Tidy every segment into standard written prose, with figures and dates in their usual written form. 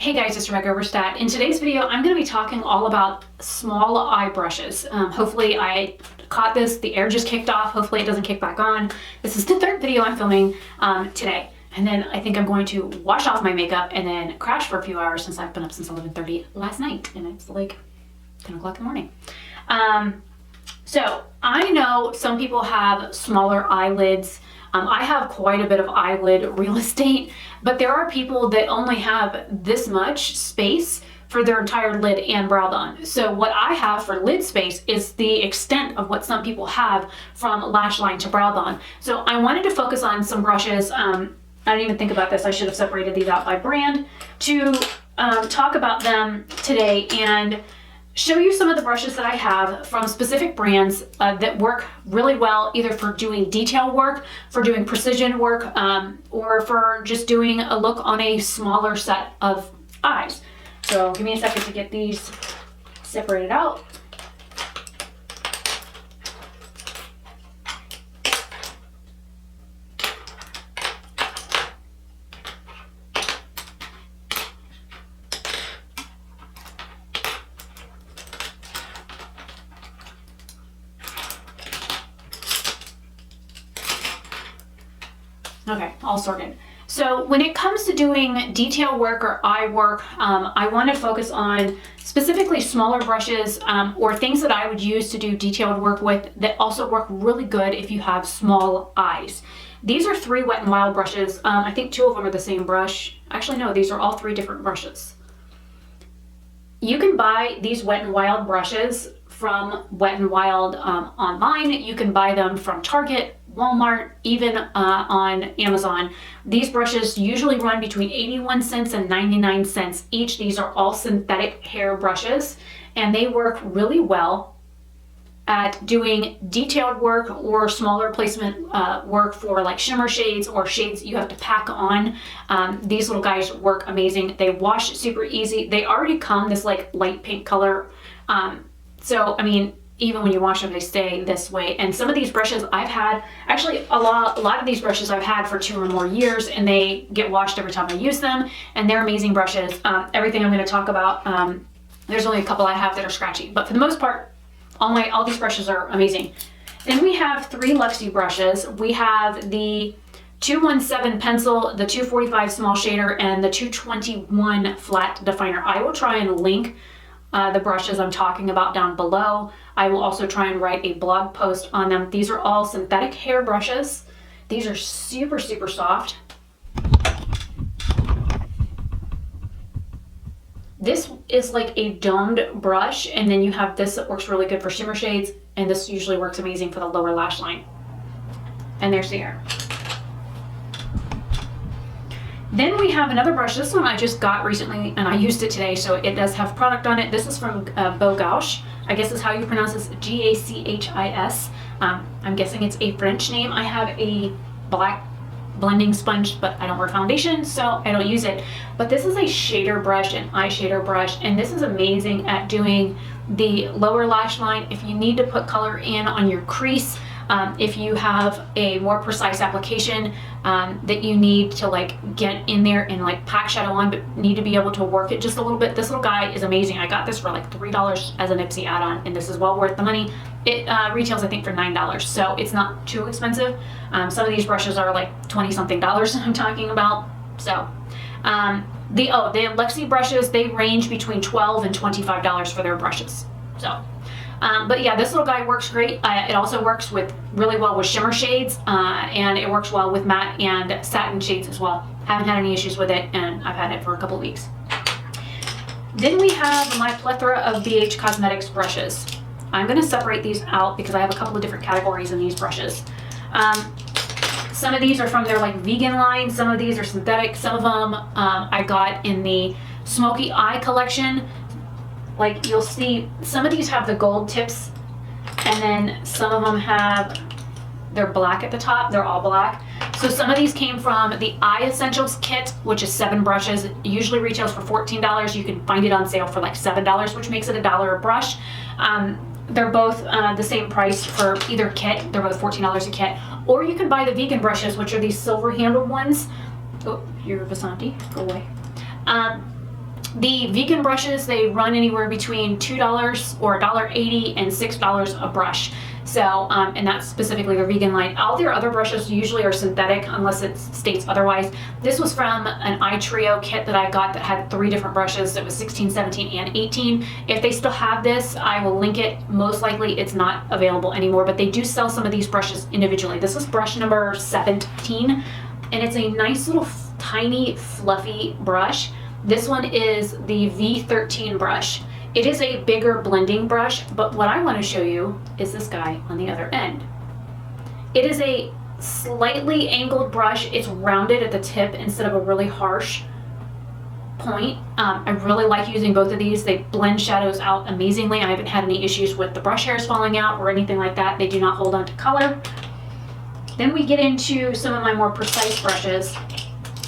Hey guys, it's Rebecca Oberstadt. In today's video, I'm going to be talking all about small eye brushes. Hopefully I caught this, the air just kicked off, hopefully it doesn't kick back on. This is the third video I'm filming today. And then I think I'm going to wash off my makeup and then crash for a few hours since I've been up since 11:30 last night and it's like 10 o'clock in the morning. So I know some people have smaller eyelids. I have quite a bit of eyelid real estate, but there are people that only have this much space for their entire lid and brow bone. So what I have for lid space is the extent of what some people have from lash line to brow bone. So I wanted to focus on some brushes. I didn't even think about this. I should have separated these out by brand to talk about them today and show you some of the brushes that I have from specific brands that work really well, either for doing detail work, for doing precision work, or for just doing a look on a smaller set of eyes. So give me a second to get these separated out. Okay, all sorted. So when it comes to doing detail work or eye work, I want to focus on specifically smaller brushes or things that I would use to do detailed work with that also work really good if you have small eyes. These are 3 Wet n Wild brushes. I think 2 of them are the same brush. Actually, no, these are all 3 different brushes. You can buy these Wet n Wild brushes from Wet n Wild online. You can buy them from Target, Walmart, even on Amazon. These brushes usually run between 81 cents and 99 cents each. These are all synthetic hair brushes and they work really well at doing detailed work or smaller placement work for like shimmer shades or shades you have to pack on. These little guys work amazing. They wash super easy. They already come this like light pink color. So, I mean, even when you wash them, they stay this way. And some of these brushes I've had, actually a lot of these brushes I've had for 2 or more years and they get washed every time I use them and they're amazing brushes. Everything I'm going to talk about, there's only a couple I have that are scratchy, but for the most part, all these brushes are amazing. Then we have 3 Luxie brushes. We have the 217 pencil, the 245 small shader, and the 221 flat definer. I will try and link the brushes I'm talking about down below. I will also try and write a blog post on them. These are all synthetic hair brushes. These are super, super soft. This is like a domed brush, and then you have this that works really good for shimmer shades, and this usually works amazing for the lower lash line. And there's the hair. Then we have another brush. This one I just got recently and I used it today, so it does have product on it. This is from Gauche. I guess is how you pronounce this, Gachis. I'm guessing it's a French name. I have a black blending sponge, but I don't wear foundation, so I don't use it. But this is a shader brush, an eye shader brush, and this is amazing at doing the lower lash line. If you need to put color in on your crease, if you have a more precise application that you need to like get in there and like pack shadow on, but need to be able to work it just a little bit, this little guy is amazing. I got this for like $3 as an Ipsy add-on, and this is well worth the money. It retails I think for $9, so it's not too expensive. Some of these brushes are like 20-something I'm talking about. So the Luxie brushes, they range between $12 and $25 for their brushes. So but yeah, this little guy works great. It also works really well with shimmer shades, and it works well with matte and satin shades as well. Haven't had any issues with it, and I've had it for a couple of weeks. Then we have my plethora of BH Cosmetics brushes. I'm going to separate these out because I have a couple of different categories in these brushes. Some of these are from their like vegan line. Some of these are synthetic. Some of them I got in the Smoky Eye collection. Like you'll see, some of these have the gold tips, and then some of them they're black at the top. They're all black. So some of these came from the Eye Essentials kit, which is 7 brushes. It usually retails for $14. You can find it on sale for like $7, which makes it $1 a brush. They're both the same price for either kit. They're both $14 a kit. Or you can buy the vegan brushes, which are these silver handled ones. Oh, you're Vasanti, go away. The vegan brushes, they run anywhere between $2 or $1.80 and $6 a brush. So, and that's specifically a vegan line. All their other brushes usually are synthetic unless it states otherwise. This was from an eye trio kit that I got that had 3 different brushes. It was 16, 17, and 18. If they still have this, I will link it. Most likely it's not available anymore, but they do sell some of these brushes individually. This is brush number 17, and it's a nice little tiny fluffy brush. This one is the V13 brush. It is a bigger blending brush, but what I want to show you is this guy on the other end. It is a slightly angled brush. It's rounded at the tip instead of a really harsh point. I really like using both of these. They blend shadows out amazingly. I haven't had any issues with the brush hairs falling out or anything like that. They do not hold on to color. Then we get into some of my more precise brushes.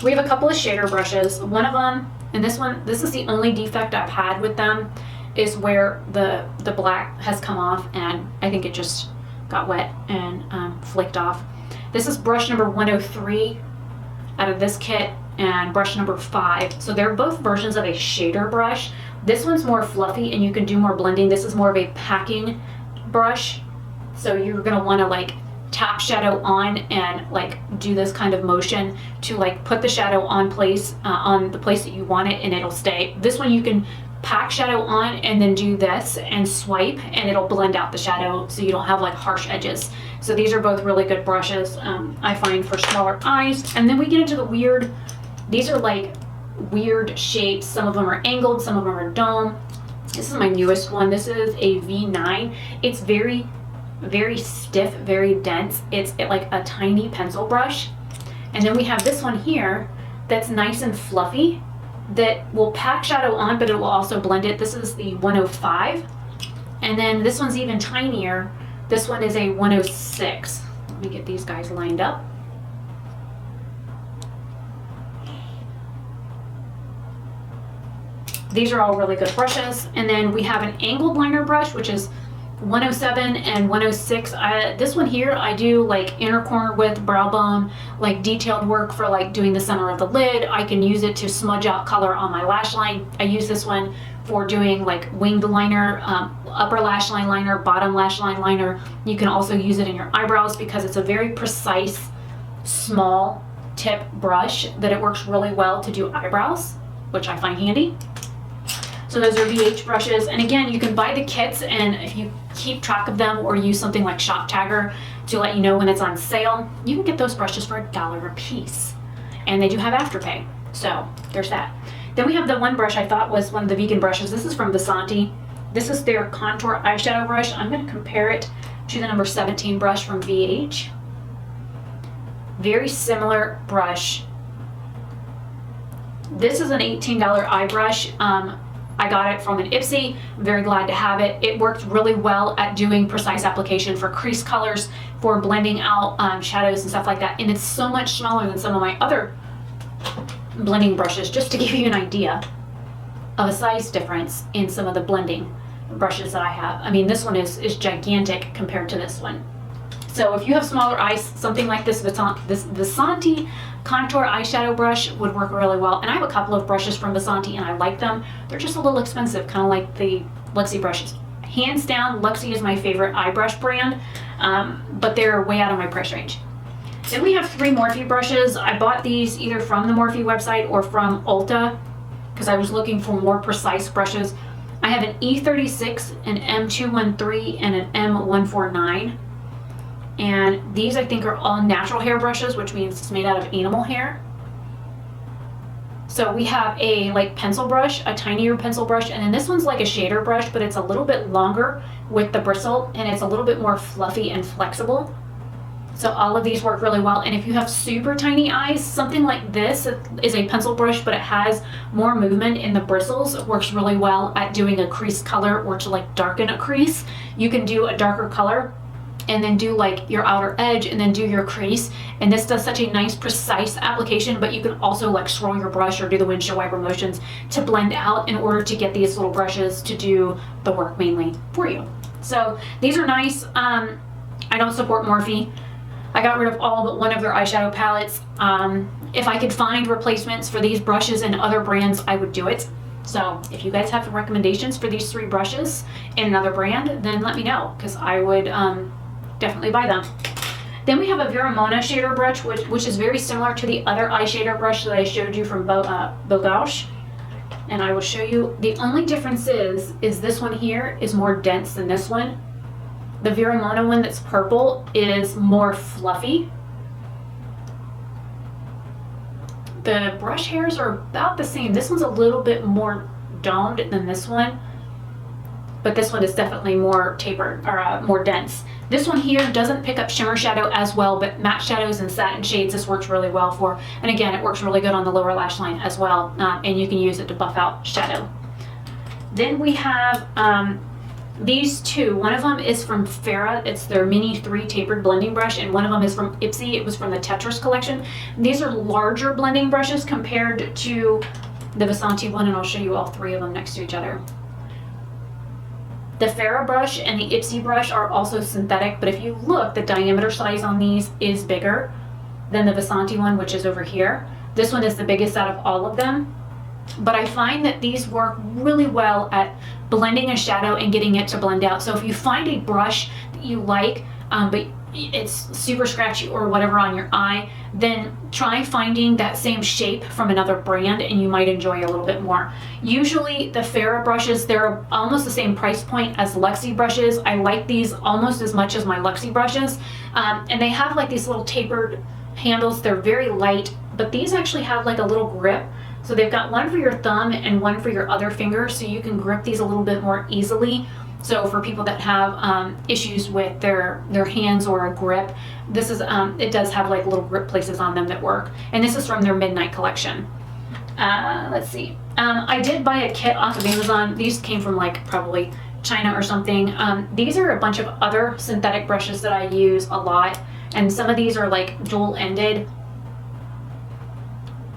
We have a couple of shader brushes. One of them, and this is the only defect I've had with them, is where the black has come off, and I think it just got wet and flicked off. This is brush number 103 out of this kit, and brush number 5. So they're both versions of a shader brush. This one's more fluffy and you can do more blending. This is more of a packing brush. So you're gonna wanna like tap shadow on and like do this kind of motion to like put the shadow on the place that you want it, and it'll stay. This one you can pack shadow on and then do this and swipe, and it'll blend out the shadow so you don't have like harsh edges. So these are both really good brushes, I find, for smaller eyes. And then we get into the weird, these are like weird shapes. Some of them are angled, some of them are dome. This is my newest one. This is a V9. It's very stiff, very dense. It's like a tiny pencil brush. And then we have this one here that's nice and fluffy that will pack shadow on, but it will also blend it. This is the 105. And then this one's even tinier. This one is a 106. Let me get these guys lined up. These are all really good brushes. And then we have an angled liner brush, which is 107 and 106. This one here, I do like inner corner width, brow bone, like detailed work for like doing the center of the lid. I can use it to smudge out color on my lash line. I use this one for doing like winged liner, upper lash line liner, bottom lash line liner. You can also use it in your eyebrows because it's a very precise, small tip brush that it works really well to do eyebrows, which I find handy. So those are VH brushes. And again, you can buy the kits, and if you keep track of them or use something like Shop Tagger to let you know when it's on sale, you can get those brushes for $1 a piece. And they do have Afterpay. So there's that. Then we have the one brush I thought was one of the vegan brushes. This is from Vasanti. This is their contour eyeshadow brush. I'm going to compare it to the number 17 brush from VH. Very similar brush. This is an $18 eye brush. I got it from an Ipsy. I'm very glad to have it. It worked really well at doing precise application for crease colors, for blending out shadows and stuff like that. And it's so much smaller than some of my other blending brushes, just to give you an idea of a size difference in some of the blending brushes that I have. I mean, this one is gigantic compared to this one. So if you have smaller eyes, something like this Vasanti contour eyeshadow brush would work really well. And I have a couple of brushes from Vasanti and I like them. They're just a little expensive, kind of like the Luxie brushes. Hands down, Luxie is my favorite eye brush brand, but they're way out of my price range. Then we have 3 Morphe brushes. I bought these either from the Morphe website or from Ulta because I was looking for more precise brushes. I have an E36, an M213, and an M149. And these I think are all natural hair brushes, which means it's made out of animal hair. So we have a like pencil brush, a tinier pencil brush, and then this one's like a shader brush, but it's a little bit longer with the bristle and it's a little bit more fluffy and flexible. So all of these work really well. And if you have super tiny eyes, something like this is a pencil brush, but it has more movement in the bristles. It works really well at doing a crease color or to like darken a crease. You can do a darker color and then do like your outer edge and then do your crease. And this does such a nice precise application, but you can also like swirl your brush or do the windshield wiper motions to blend out in order to get these little brushes to do the work mainly for you. So these are nice. I don't support Morphe. I got rid of all but one of their eyeshadow palettes. If I could find replacements for these brushes and other brands, I would do it. So if you guys have recommendations for these 3 brushes in another brand, then let me know, because I would definitely buy them. Then we have a Veromona shader brush, which is very similar to the other eye shader brush that I showed you from Bogauche. And I will show you, the only difference is this one here is more dense than this one. The Veromona one that's purple is more fluffy. The brush hairs are about the same. This one's a little bit more domed than this one, but this one is definitely more tapered, or more dense. This one here doesn't pick up shimmer shadow as well, but matte shadows and satin shades this works really well for. And again, it works really good on the lower lash line as well, and you can use it to buff out shadow. Then we have these 2. One of them is from Farrah. It's their Mini 3 tapered blending brush, and one of them is from Ipsy. It was from the Tetris collection. These are larger blending brushes compared to the Vasanti one, and I'll show you all 3 of them next to each other. The Farrah brush and the Ipsy brush are also synthetic, but if you look, the diameter size on these is bigger than the Vasanti one, which is over here. This one is the biggest out of all of them, but I find that these work really well at blending a shadow and getting it to blend out. So if you find a brush that you like, but it's super scratchy or whatever on your eye, then try finding that same shape from another brand and you might enjoy a little bit more. Usually the Farrah brushes, they're almost the same price point as Luxie brushes. I like these almost as much as my Luxie brushes, and they have like these little tapered handles. They're very light, but these actually have like a little grip. So they've got one for your thumb and one for your other finger, so you can grip these a little bit more easily. So for people that have issues with their hands or a grip, this is it does have like little grip places on them that work. And this is from their Midnight collection. Let's see. I did buy a kit off of Amazon. These came from like probably China or something. These are a bunch of other synthetic brushes that I use a lot, and some of these are like dual-ended.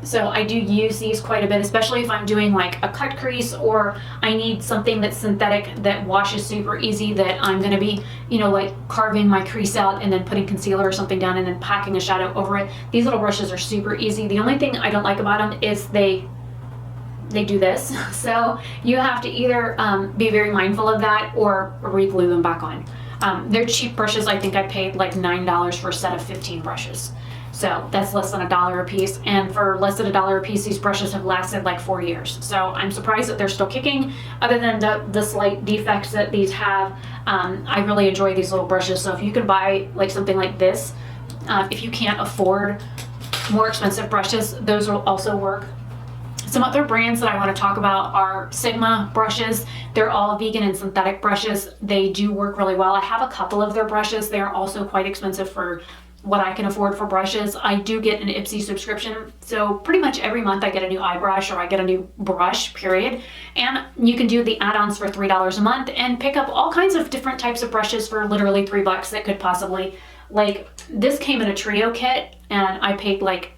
So I do use these quite a bit, especially if I'm doing like a cut crease or I need something that's synthetic that washes super easy, that I'm going to be, you know, like carving my crease out and then putting concealer or something down and then packing a shadow over it. These little brushes are super easy. The only thing I don't like about them is they do this. So you have to either be very mindful of that or re-glue them back on. They're cheap brushes. I think I paid like $9 for a set of 15 brushes. So that's less than $1 a piece, and for less than $1 a piece, these brushes have lasted like 4 years. So I'm surprised that they're still kicking, other than the slight defects that these have. I really enjoy these little brushes. So if you can buy like something like this, if you can't afford more expensive brushes, those will also work. Some other brands that I want to talk about are Sigma brushes. They're all vegan and synthetic brushes. They do work really well. I have a couple of their brushes. They are also quite expensive for what I can afford for brushes. I do get an Ipsy subscription, so pretty much every month I get a new eye brush or I get a new brush, period. And you can do the add-ons for $3 a month and pick up all kinds of different types of brushes for literally $3 that could possibly, like this came in a trio kit and I paid like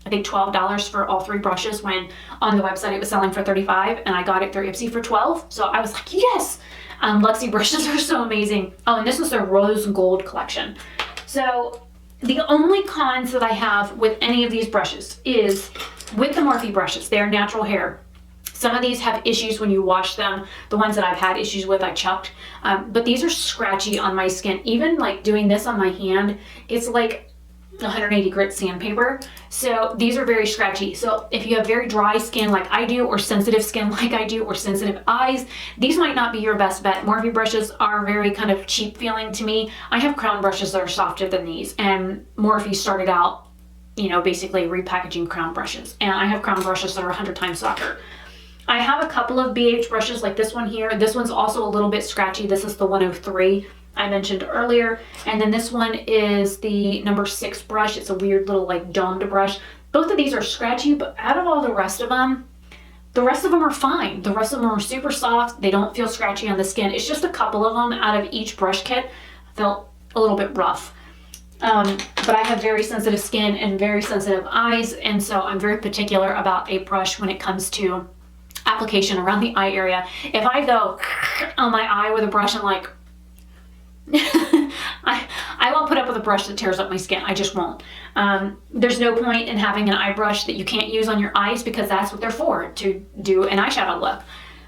I think $12 for all 3 brushes, when on the website it was selling for $35, and I got it through Ipsy for $12. So I was like, yes! Luxie brushes are so amazing. Oh, and this is their rose gold collection. So the only cons that I have with any of these brushes is with the Morphe brushes. They are natural hair. Some of these have issues when you wash them. The ones that I've had issues with, I chucked. But these are scratchy on my skin. Even like doing this on my hand, it's like 180 grit sandpaper. So these are very scratchy. So if you have very dry skin like I do, or sensitive skin like I do, or sensitive eyes, these might not be your best bet. Morphe brushes are very kind of cheap feeling to me. I have crown brushes that are softer than these, and Morphe started out, you know, basically repackaging crown brushes, and I have crown brushes that are 100 times softer. I have a couple of BH brushes like this one here. This one's also a little bit scratchy. This is the 103 I mentioned earlier. And then this one is the number 6 brush. It's a weird little like domed brush. Both of these are scratchy, but out of all the rest of them are fine. The rest of them are super soft. They don't feel scratchy on the skin. It's just a couple of them out of each brush kit felt a little bit rough. But I have very sensitive skin and very sensitive eyes, and so I'm very particular about a brush when it comes to application around the eye area. If I go on my eye with a brush, I'm like, I I won't put up with a brush that tears up my skin. I just won't. There's no point in having an eye brush that you can't use on your eyes, because that's what they're for, to do an eyeshadow look.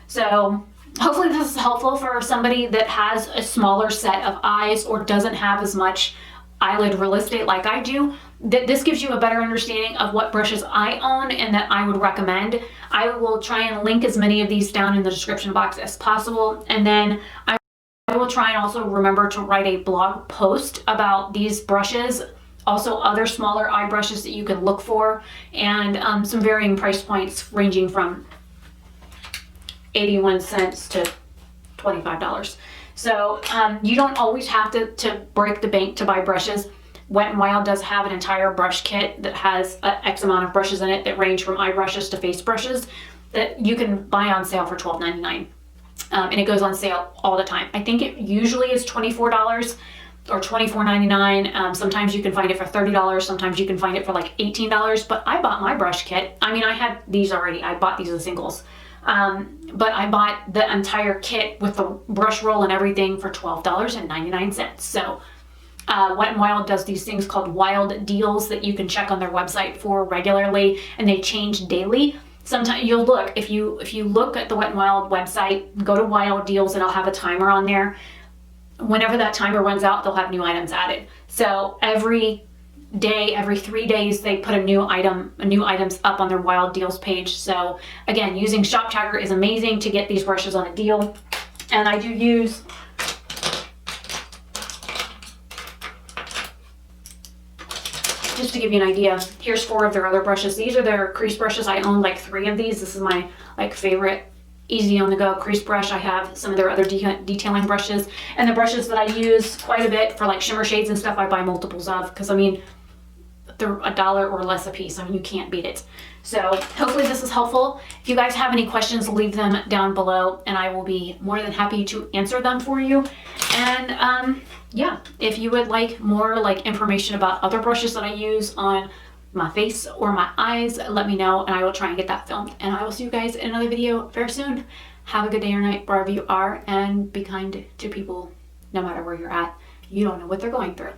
So hopefully this is helpful for somebody that has a smaller set of eyes or doesn't have as much eyelid real estate like I do. This gives you a better understanding of what brushes I own and that I would recommend. I will try and link as many of these down in the description box as possible, and then I will try and also remember to write a blog post about these brushes, also other smaller eye brushes that you can look for, and some varying price points ranging from 81 cents to $25. So you don't always have to break the bank to buy brushes. Wet n Wild does have an entire brush kit that has X amount of brushes in it that range from eye brushes to face brushes that you can buy on sale for $12.99. And it goes on sale all the time. I think it usually is $24 or $24.99. Sometimes you can find it for $30. Sometimes you can find it for like $18. But I bought my brush kit. I mean, I had these already. I bought these as singles. But I bought the entire kit with the brush roll and everything for $12.99. So Wet n Wild does these things called wild deals that you can check on their website for regularly, and they change daily. Sometimes you'll look, if you look at the Wet n Wild website, go to wild deals, and I'll have a timer on there. Whenever that timer runs out, they'll have new items added. So every day, every 3 days, they put a new items up on their wild deals page. So again, using Shop Tracker is amazing to get these brushes on a deal. And I do use just to give you an idea, here's 4 of their other brushes. These are their crease brushes. I own like 3 of these. This is my favorite easy on the go crease brush. I have some of their other detailing brushes, and the brushes that I use quite a bit for like shimmer shades and stuff, I buy multiples of, because I mean, they're $1 or less a piece. I mean, you can't beat it. So hopefully this is helpful. If you guys have any questions, leave them down below and I will be more than happy to answer them for you. And yeah, if you would like more like information about other brushes that I use on my face or my eyes, let me know and I will try and get that filmed. And I will see you guys in another video very soon. Have a good day or night wherever you are, and be kind to people no matter where you're at. You don't know what they're going through.